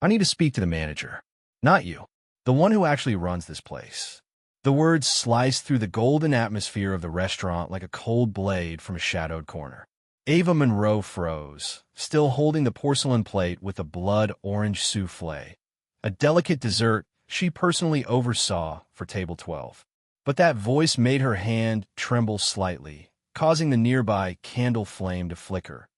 I need to speak to the manager. Not you. The one who actually runs this place. The words sliced through the golden atmosphere of the restaurant like a cold blade from a shadowed corner. Ava Monroe froze, still holding the porcelain plate with a blood-orange soufflé, a delicate dessert she personally oversaw for table 12. But that voice made her hand tremble slightly, causing the nearby candle flame to flicker,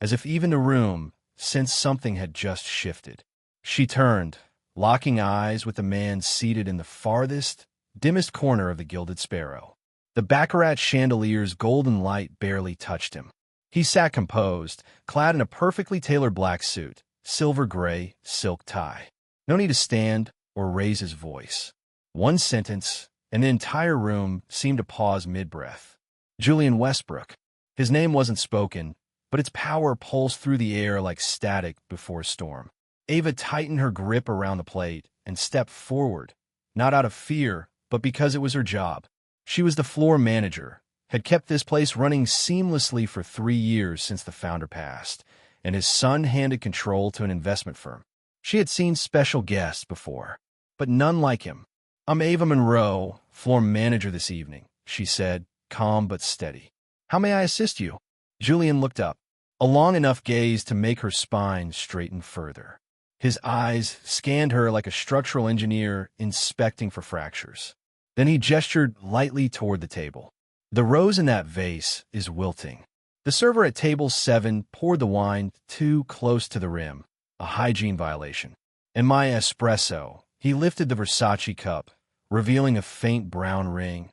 as if even the room sensed something had just shifted. She turned, locking eyes with the man seated in the farthest, dimmest corner of the Gilded Sparrow. The Baccarat chandelier's golden light barely touched him. He sat composed, clad in a perfectly tailored black suit, silver-gray silk tie. No need to stand or raise his voice. One sentence, and the entire room seemed to pause mid-breath. Julian Westbrook. His name wasn't spoken, but its power pulsed through the air like static before a storm. Ava tightened her grip around the plate and stepped forward, not out of fear, but because it was her job. She was the floor manager, had kept this place running seamlessly for 3 years since the founder passed, and his son handed control to an investment firm. She had seen special guests before, but none like him. "I'm Ava Monroe, floor manager this evening," she said, calm but steady. "How may I assist you?" Julian looked up, a long enough gaze to make her spine straighten further. His eyes scanned her like a structural engineer inspecting for fractures. Then he gestured lightly toward the table. "The rose in that vase is wilting." The server at table 7 poured the wine too close to the rim, a hygiene violation. "And my espresso." He lifted the Versace cup, revealing a faint brown ring.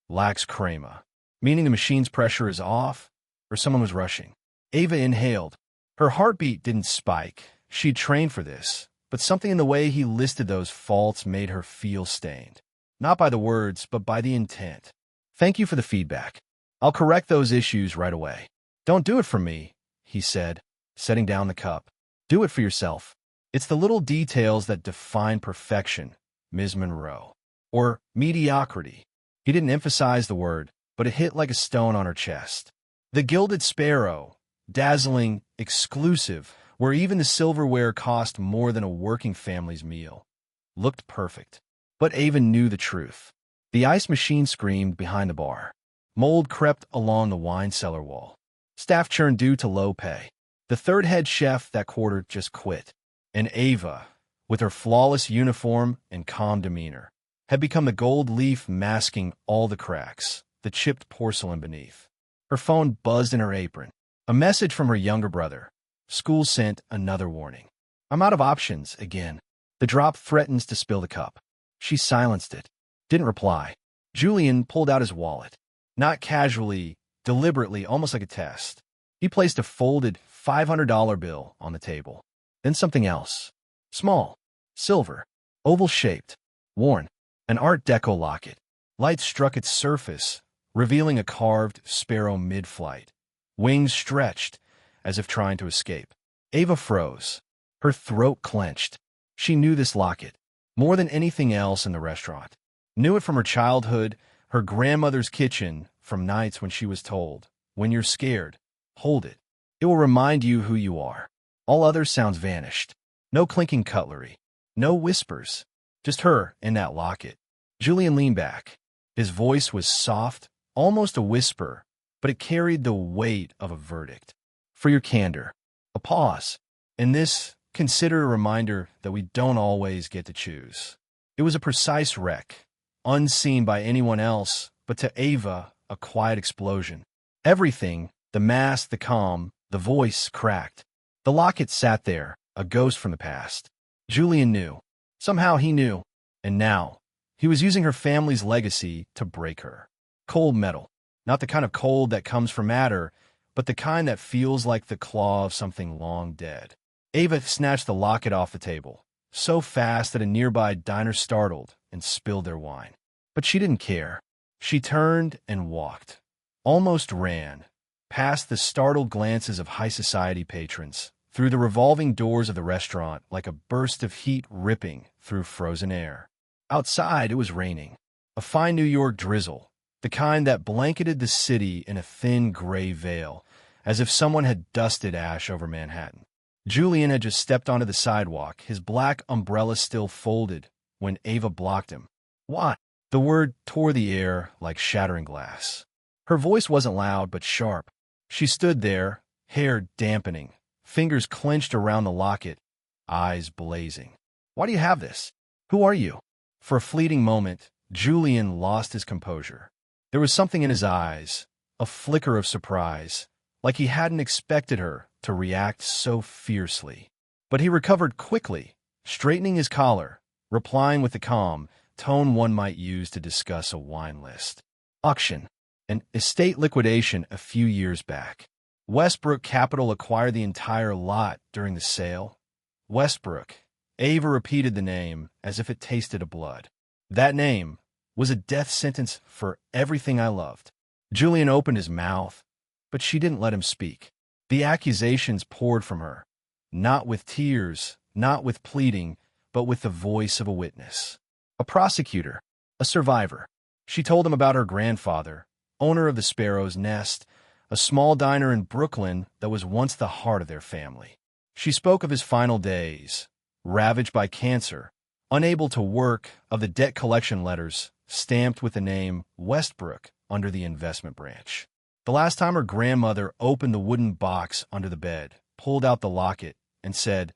"Lacks crema," meaning the machine's pressure is off, or someone was rushing. Ava inhaled. Her heartbeat didn't spike. She'd trained for this, but something in the way he listed those faults made her feel stained. Not by the words, but by the intent. "Thank you for the feedback. I'll correct those issues right away." "Don't do it for me," he said, setting down the cup. "Do it for yourself. It's the little details that define perfection, Ms. Monroe. Or mediocrity." He didn't emphasize the word, but it hit like a stone on her chest. The Gilded Sparrow, dazzling, exclusive, where even the silverware cost more than a working family's meal, looked perfect. But Ava knew the truth. The ice machine screamed behind the bar. Mold crept along the wine cellar wall. Staff churned due to low pay. The third head chef that quarter just quit. And Ava, with her flawless uniform and calm demeanor, had become the gold leaf masking all the cracks, the chipped porcelain beneath. Her phone buzzed in her apron. A message from her younger brother. School sent another warning. "I'm out of options again. The drop threatens to spill the cup." She silenced it. Didn't reply. Julian pulled out his wallet. Not casually, deliberately, almost like a test. He placed a folded $500 bill on the table. Then something else. Small. Silver. Oval-shaped. Worn. An Art Deco locket. Light struck its surface, revealing a carved sparrow mid-flight. Wings stretched, as if trying to escape. Ava froze. Her throat clenched. She knew this locket, more than anything else in the restaurant. Knew it from her childhood, her grandmother's kitchen, from nights when she was told, "When you're scared, hold it. It will remind you who you are." All other sounds vanished. No clinking cutlery. No whispers. Just her and that locket. Julian leaned back. His voice was soft, almost a whisper, but it carried the weight of a verdict. "For your candor." A pause. And this, consider a reminder that we don't always get to choose. It was a precise wreck, unseen by anyone else, but to Ava, a quiet explosion. Everything, the mask, the calm, the voice, cracked. The locket sat there, a ghost from the past. Julian knew. Somehow he knew. And now, he was using her family's legacy to break her. Cold metal. Not the kind of cold that comes from matter, but the kind that feels like the claw of something long dead. Ava snatched the locket off the table, so fast that a nearby diner startled and spilled their wine. But she didn't care. She turned and walked. Almost ran, past the startled glances of high society patrons, through the revolving doors of the restaurant like a burst of heat ripping through frozen air. Outside, it was raining. A fine New York drizzle, the kind that blanketed the city in a thin gray veil, as if someone had dusted ash over Manhattan. Julian had just stepped onto the sidewalk, his black umbrella still folded, when Ava blocked him. "What?" The word tore the air like shattering glass. Her voice wasn't loud but sharp. She stood there, hair dampening, fingers clenched around the locket, eyes blazing. "Why do you have this? Who are you?" For a fleeting moment, Julian lost his composure. There was something in his eyes, a flicker of surprise, like he hadn't expected her to react so fiercely. But he recovered quickly, straightening his collar, replying with the calm tone one might use to discuss a wine list. "Auction. An estate liquidation a few years back. Westbrook Capital acquired the entire lot during the sale." Westbrook. Ava repeated the name as if it tasted of blood. That name was a death sentence for everything I loved. Julian opened his mouth, but she didn't let him speak. The accusations poured from her, not with tears, not with pleading, but with the voice of a witness. A prosecutor, a survivor. She told him about her grandfather, owner of the Sparrow's Nest, a small diner in Brooklyn that was once the heart of their family. She spoke of his final days, ravaged by cancer, unable to work, of the debt collection letters stamped with the name Westbrook under the investment branch. The last time her grandmother opened the wooden box under the bed, pulled out the locket, and said,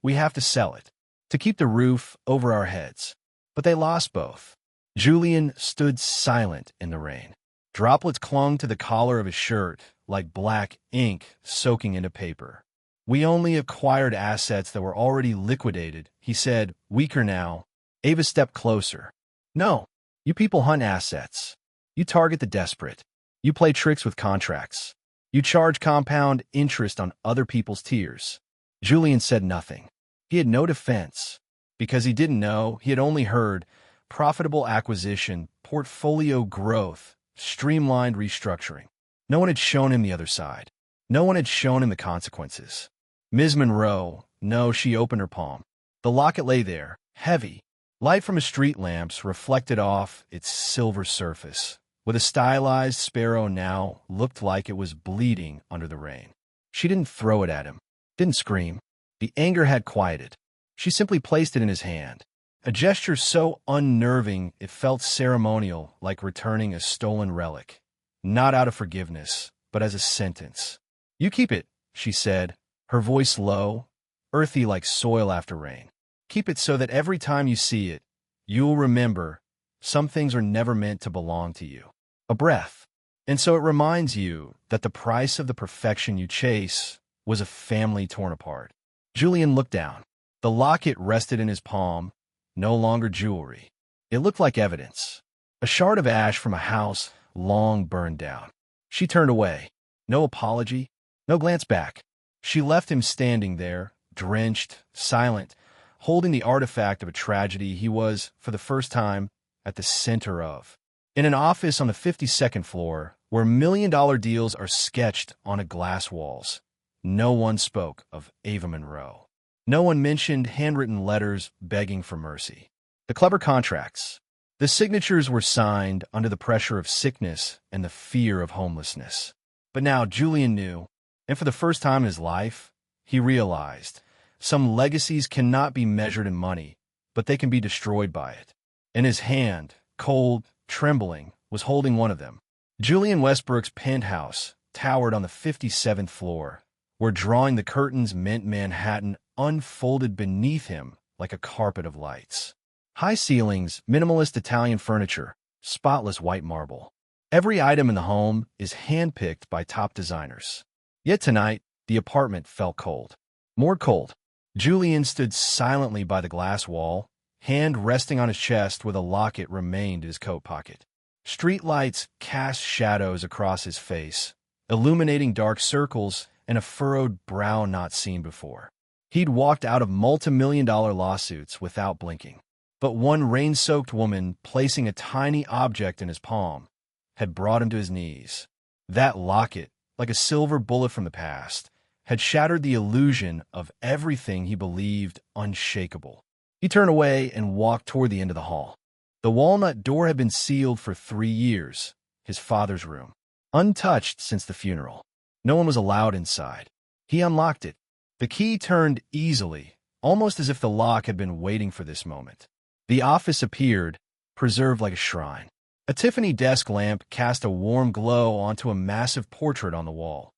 "We have to sell it, to keep the roof over our heads." But they lost both. Julian stood silent in the rain. Droplets clung to the collar of his shirt, like black ink soaking into paper. "We only acquired assets that were already liquidated," he said, weaker now. Ava stepped closer. "No, you people hunt assets. You target the desperate. You play tricks with contracts. You charge compound interest on other people's tears." Julian said nothing. He had no defense. Because he didn't know, he had only heard profitable acquisition, portfolio growth, streamlined restructuring. No one had shown him the other side. No one had shown him the consequences. Ms. Monroe, no, she opened her palm. The locket lay there, heavy. Light from a street lamps reflected off its silver surface, with a stylized sparrow now looked like it was bleeding under the rain. She didn't throw it at him, didn't scream. The anger had quieted. She simply placed it in his hand, a gesture so unnerving it felt ceremonial, like returning a stolen relic, not out of forgiveness, but as a sentence. "You keep it," she said, her voice low, earthy like soil after rain. "Keep it so that every time you see it, you'll remember some things are never meant to belong to you. A breath. And so it reminds you that the price of the perfection you chase was a family torn apart." Julian looked down. The locket rested in his palm, no longer jewelry. It looked like evidence, a shard of ash from a house long burned down. She turned away. No apology, no glance back. She left him standing there, drenched, silent, holding the artifact of a tragedy he was, for the first time, at the center of. In an office on the 52nd floor, where million-dollar deals are sketched on glass walls, no one spoke of Ava Monroe. No one mentioned handwritten letters begging for mercy. The clever contracts. The signatures were signed under the pressure of sickness and the fear of homelessness. But now Julian knew, and for the first time in his life, he realized some legacies cannot be measured in money, but they can be destroyed by it. And his hand, cold, trembling, was holding one of them. Julian Westbrook's penthouse towered on the 57th floor, where drawing the curtains meant Manhattan unfolded beneath him like a carpet of lights. High ceilings, minimalist Italian furniture, spotless white marble. Every item in the home is handpicked by top designers. Yet tonight, the apartment felt cold. More cold. Julian stood silently by the glass wall, hand resting on his chest where the locket remained in his coat pocket. Street lights cast shadows across his face, illuminating dark circles and a furrowed brow not seen before. He'd walked out of multi-million-dollar lawsuits without blinking. But one rain-soaked woman placing a tiny object in his palm had brought him to his knees. That locket, like a silver bullet from the past, had shattered the illusion of everything he believed unshakable. He turned away and walked toward the end of the hall. The walnut door had been sealed for 3 years, his father's room, untouched since the funeral. No one was allowed inside. He unlocked it, The key turned easily, almost as if the lock had been waiting for this moment. The office appeared, preserved like a shrine. A Tiffany desk lamp cast a warm glow onto a massive portrait on the wall.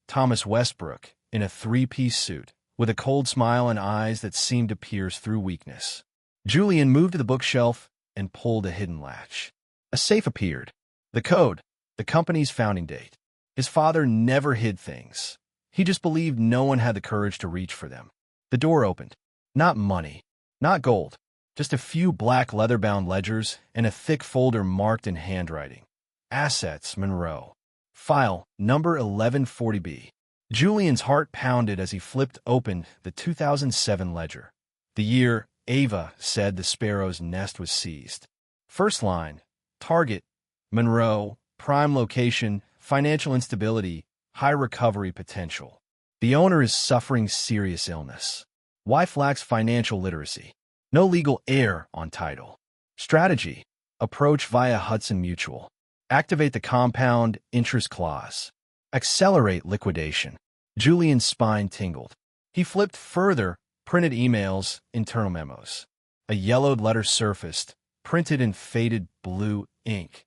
Thomas Westbrook, in a three-piece suit, with a cold smile and eyes that seemed to pierce through weakness. Julian moved to the bookshelf and pulled a hidden latch. A safe appeared. The code, the company's founding date. His father never hid things. He just believed no one had the courage to reach for them. The door opened. Not money, not gold, just a few black leather-bound ledgers and a thick folder marked in handwriting. Assets, Monroe. File number 1140B. Julian's heart pounded as he flipped open the 2007 ledger. The year, Ava said the sparrow's nest was seized. First line, target, Monroe, prime location, financial instability, high recovery potential. The owner is suffering serious illness. Wife lacks financial literacy. No legal heir on title. Strategy, approach via Hudson Mutual. Activate the compound interest clause. Accelerate liquidation. Julian's spine tingled. He flipped further, printed emails, internal memos. A yellowed letter surfaced, printed in faded blue ink.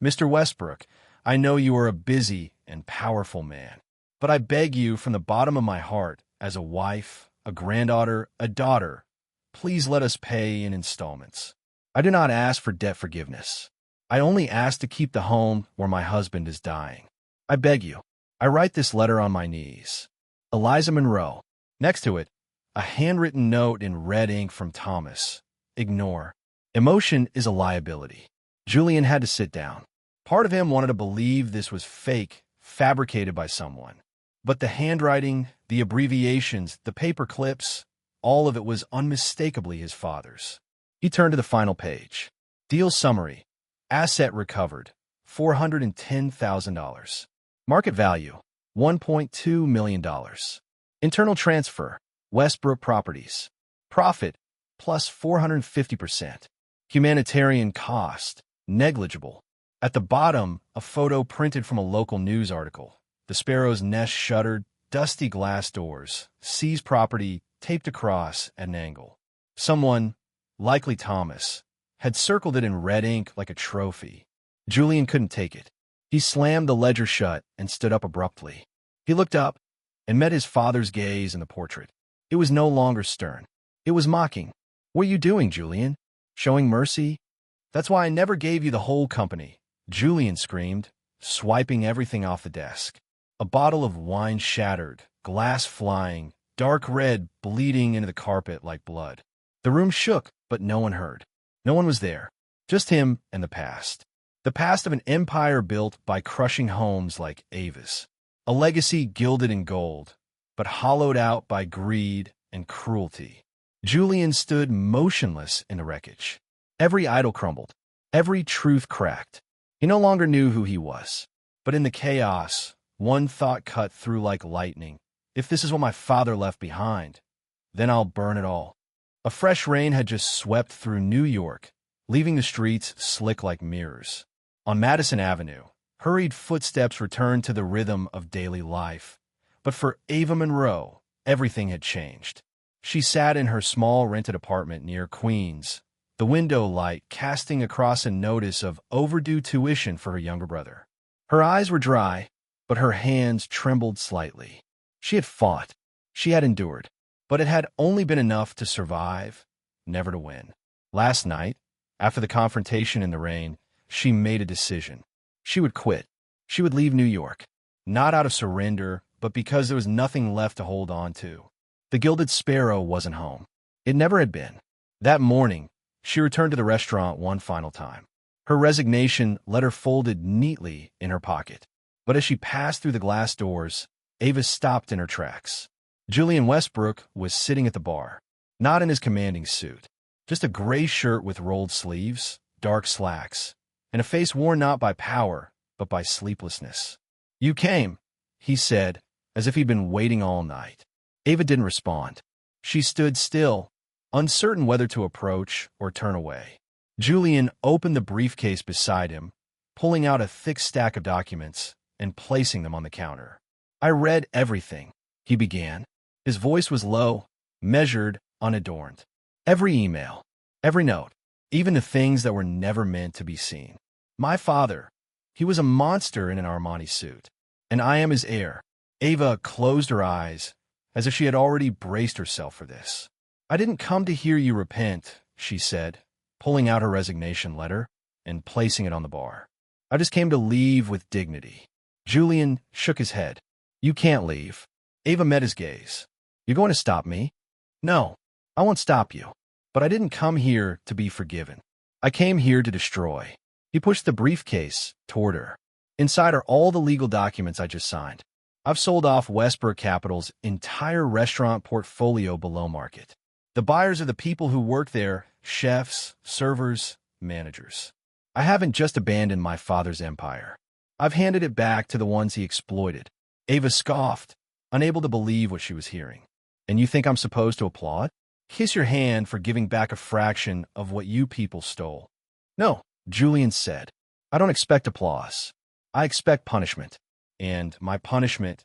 Mr. Westbrook, I know you are a busy and powerful man, but I beg you from the bottom of my heart, as a wife, a granddaughter, a daughter, please let us pay in installments. I do not ask for debt forgiveness. I only ask to keep the home where my husband is dying. I beg you. I write this letter on my knees. Eliza Monroe. Next to it, a handwritten note in red ink from Thomas. Ignore. Emotion is a liability. Julian had to sit down. Part of him wanted to believe this was fake, fabricated by someone. But the handwriting, the abbreviations, the paper clips, all of it was unmistakably his father's. He turned to the final page. Deal summary. Asset recovered, $410,000. Market value, $1.2 million. Internal transfer, Westbrook Properties. Profit, plus 450%. Humanitarian cost, negligible. At the bottom, a photo printed from a local news article. The sparrow's nest shuttered, dusty glass doors, seized property, taped across at an angle. Someone, likely Thomas, had circled it in red ink like a trophy. Julian couldn't take it. He slammed the ledger shut and stood up abruptly. He looked up and met his father's gaze in the portrait. It was no longer stern. It was mocking. What are you doing, Julian? Showing mercy? That's why I never gave you the whole company, Julian screamed, swiping everything off the desk. A bottle of wine shattered, glass flying, dark red bleeding into the carpet like blood. The room shook, but no one heard. No one was there. Just him and the past. The past of an empire built by crushing homes like Ava's. A legacy gilded in gold, but hollowed out by greed and cruelty. Julian stood motionless in the wreckage. Every idol crumbled. Every truth cracked. He no longer knew who he was. But in the chaos, one thought cut through like lightning. If this is what my father left behind, then I'll burn it all. A fresh rain had just swept through New York, leaving the streets slick like mirrors. On Madison Avenue, hurried footsteps returned to the rhythm of daily life. But for Ava Monroe, everything had changed. She sat in her small rented apartment near Queens, the window light casting across a notice of overdue tuition for her younger brother. Her eyes were dry, but her hands trembled slightly. She had fought. She had endured. But it had only been enough to survive, never to win. Last night, after the confrontation in the rain, she made a decision. She would quit. She would leave New York. Not out of surrender, but because there was nothing left to hold on to. The Gilded Sparrow wasn't home. It never had been. That morning, she returned to the restaurant one final time. Her resignation letter folded neatly in her pocket. But as she passed through the glass doors, Ava stopped in her tracks. Julian Westbrook was sitting at the bar, not in his commanding suit, just a gray shirt with rolled sleeves, dark slacks, and a face worn not by power, but by sleeplessness. "You came," he said, as if he'd been waiting all night. Ava didn't respond. She stood still, uncertain whether to approach or turn away. Julian opened the briefcase beside him, pulling out a thick stack of documents and placing them on the counter. "I read everything," he began. His voice was low, measured, unadorned. Every email, every note, even the things that were never meant to be seen. My father, he was a monster in an Armani suit, and I am his heir. Ava closed her eyes, as if she had already braced herself for this. I didn't come to hear you repent, she said, pulling out her resignation letter and placing it on the bar. I just came to leave with dignity. Julian shook his head. You can't leave. Ava met his gaze. You're going to stop me? No, I won't stop you. But I didn't come here to be forgiven. I came here to destroy. He pushed the briefcase toward her. Inside are all the legal documents I just signed. I've sold off Westbrook Capital's entire restaurant portfolio below market. The buyers are the people who work there, chefs, servers, managers. I haven't just abandoned my father's empire. I've handed it back to the ones he exploited. Ava scoffed, unable to believe what she was hearing. And you think I'm supposed to applaud? Kiss your hand for giving back a fraction of what you people stole. No, Julian said. I don't expect applause. I expect punishment. And my punishment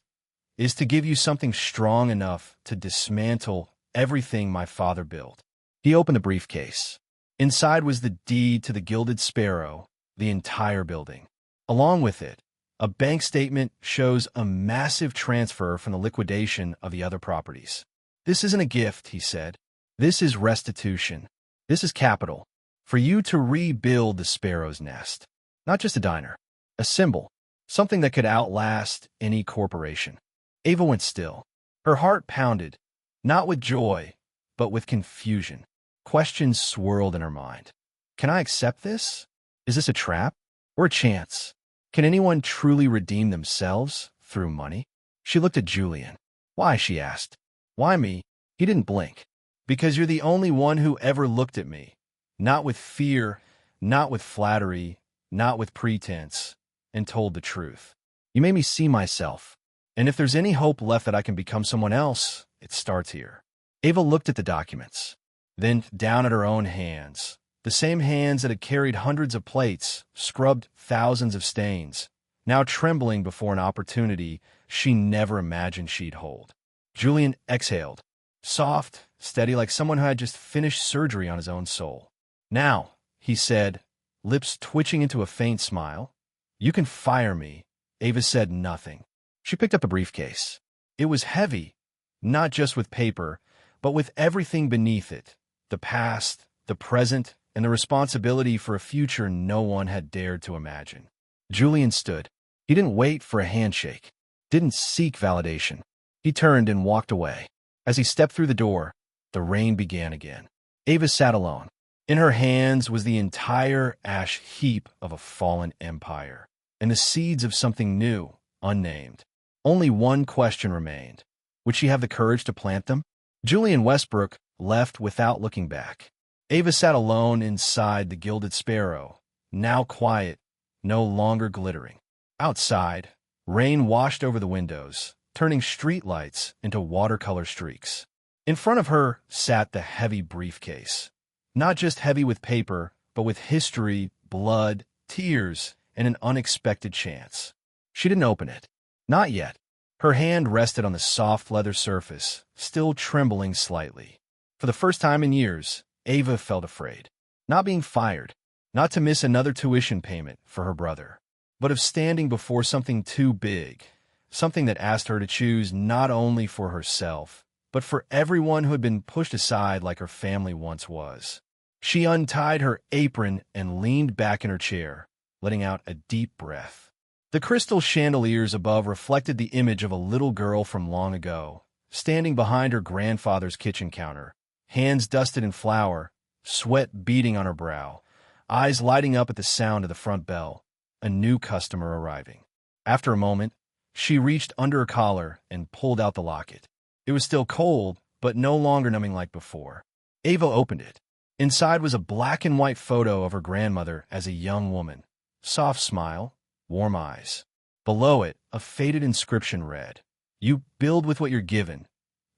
is to give you something strong enough to dismantle everything my father built. He opened the briefcase. Inside was the deed to the Gilded Sparrow, the entire building. Along with it, a bank statement shows a massive transfer from the liquidation of the other properties. This isn't a gift, he said. This is restitution. This is capital. For you to rebuild the Sparrow's Nest. Not just a diner. A symbol. Something that could outlast any corporation. Ava went still. Her heart pounded, not with joy, but with confusion. Questions swirled in her mind. Can I accept this? Is this a trap? Or a chance? Can anyone truly redeem themselves through money? She looked at Julian. Why, she asked. Why me? He didn't blink. Because you're the only one who ever looked at me. Not with fear, not with flattery, not with pretense, and told the truth. You made me see myself. And if there's any hope left that I can become someone else, it starts here. Ava looked at the documents, then down at her own hands. The same hands that had carried hundreds of plates, scrubbed thousands of stains, now trembling before an opportunity she never imagined she'd hold. Julian exhaled, soft, steady, like someone who had just finished surgery on his own soul. Now, he said, lips twitching into a faint smile. You can fire me. Ava said nothing. She picked up the briefcase. It was heavy, not just with paper, but with everything beneath it. The past, the present, and the responsibility for a future no one had dared to imagine. Julian stood. He didn't wait for a handshake, didn't seek validation. He turned and walked away. As he stepped through the door, the rain began again. Ava sat alone. In her hands was the entire ash heap of a fallen empire, and the seeds of something new, unnamed. Only one question remained. Would she have the courage to plant them? Julian Westbrook left without looking back. Ava sat alone inside the Gilded Sparrow, now quiet, no longer glittering. Outside, rain washed over the windows, turning streetlights into watercolor streaks. In front of her sat the heavy briefcase. Not just heavy with paper, but with history, blood, tears, and an unexpected chance. She didn't open it. Not yet. Her hand rested on the soft leather surface, still trembling slightly. For the first time in years, Ava felt afraid. Not being fired, not to miss another tuition payment for her brother, but of standing before something too big, something that asked her to choose not only for herself, but for everyone who had been pushed aside like her family once was. She untied her apron and leaned back in her chair, letting out a deep breath. The crystal chandeliers above reflected the image of a little girl from long ago, standing behind her grandfather's kitchen counter, hands dusted in flour, sweat beading on her brow, eyes lighting up at the sound of the front bell, a new customer arriving. After a moment, she reached under her collar and pulled out the locket. It was still cold, but no longer numbing like before. Ava opened it. Inside was a black and white photo of her grandmother as a young woman. Soft smile, warm eyes. Below it, a faded inscription read, "You build with what you're given,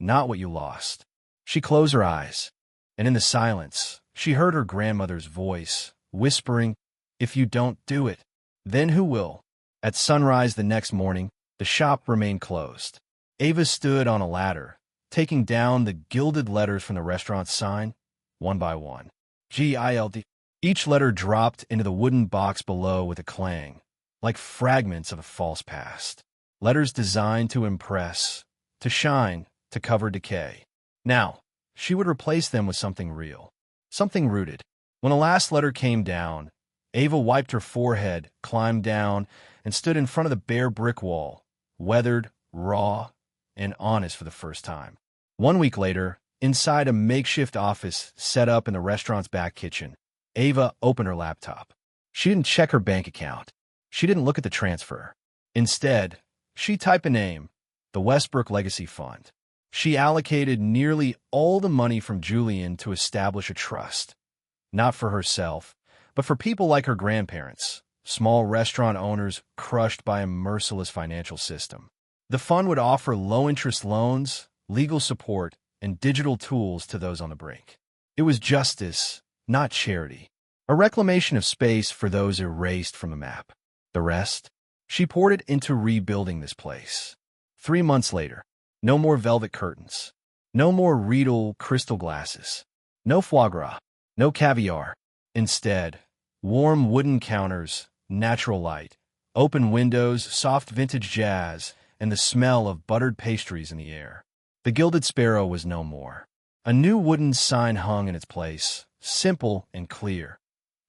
not what you lost." She closed her eyes, and in the silence, she heard her grandmother's voice, whispering, "If you don't do it, then who will?" At sunrise the next morning, the shop remained closed. Ava stood on a ladder, taking down the gilded letters from the restaurant's sign, one by one. Gild. Each letter dropped into the wooden box below with a clang, like fragments of a false past. Letters designed to impress, to shine, to cover decay. Now, she would replace them with something real, something rooted. When the last letter came down, Ava wiped her forehead, climbed down, and stood in front of the bare brick wall, weathered, raw, and honest for the first time. 1 week later, inside a makeshift office set up in the restaurant's back kitchen, Ava opened her laptop. She didn't check her bank account. She didn't look at the transfer. Instead, she typed a name, the Westbrook Legacy Fund. She allocated nearly all the money from Julian to establish a trust, not for herself, but for people like her grandparents, small restaurant owners crushed by a merciless financial system. The fund would offer low-interest loans, legal support, and digital tools to those on the brink. It was justice, not charity, a reclamation of space for those erased from the map. The rest? She poured it into rebuilding this place. 3 months later, no more velvet curtains, no more regal crystal glasses, no foie gras, no caviar. Instead, warm wooden counters, natural light, open windows, soft vintage jazz, and the smell of buttered pastries in the air. The Gilded Sparrow was no more. A new wooden sign hung in its place, simple and clear.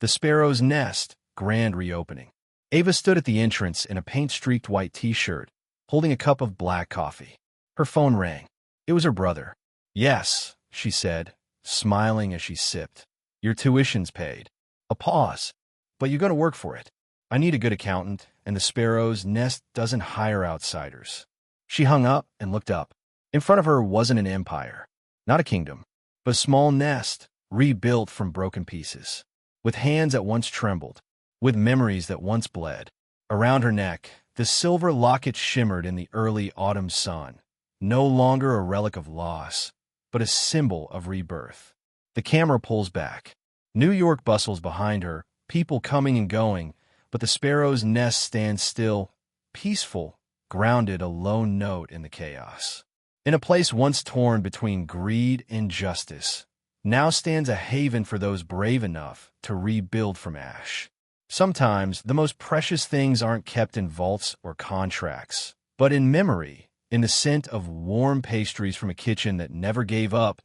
The Sparrow's Nest, grand reopening. Ava stood at the entrance in a paint-streaked white t-shirt, holding a cup of black coffee. Her phone rang. It was her brother. "Yes," she said, smiling as she sipped. "Your tuition's paid." A pause. "But you're going to work for it. I need a good accountant, and the Sparrow's Nest doesn't hire outsiders." She hung up and looked up. In front of her wasn't an empire, not a kingdom, but a small nest, rebuilt from broken pieces, with hands that once trembled, with memories that once bled. Around her neck, the silver locket shimmered in the early autumn sun, no longer a relic of loss, but a symbol of rebirth. The camera pulls back. New York bustles behind her, people coming and going, but the Sparrow's Nest stands still, peaceful, grounded, a lone note in the chaos. In a place once torn between greed and justice, now stands a haven for those brave enough to rebuild from ash. Sometimes the most precious things aren't kept in vaults or contracts, but in memory, in the scent of warm pastries from a kitchen that never gave up,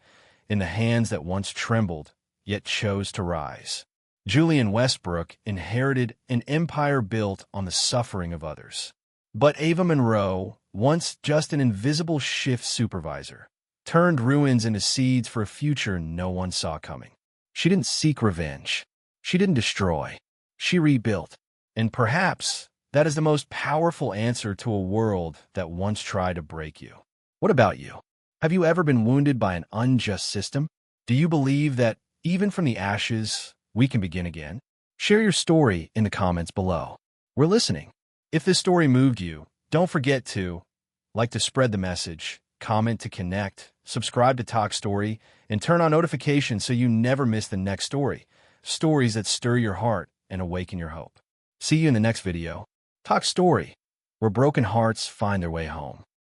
in the hands that once trembled, yet chose to rise. Julian Westbrook inherited an empire built on the suffering of others. But Ava Monroe, once just an invisible shift supervisor, turned ruins into seeds for a future no one saw coming. She didn't seek revenge. She didn't destroy. She rebuilt. And perhaps that is the most powerful answer to a world that once tried to break you. What about you? Have you ever been wounded by an unjust system? Do you believe that even from the ashes, we can begin again? Share your story in the comments below. We're listening. If this story moved you, don't forget to like to spread the message, comment to connect, subscribe to Toch Story, and turn on notifications so you never miss the next story. Stories that stir your heart and awaken your hope. See you in the next video. Toch Story, where broken hearts find their way home.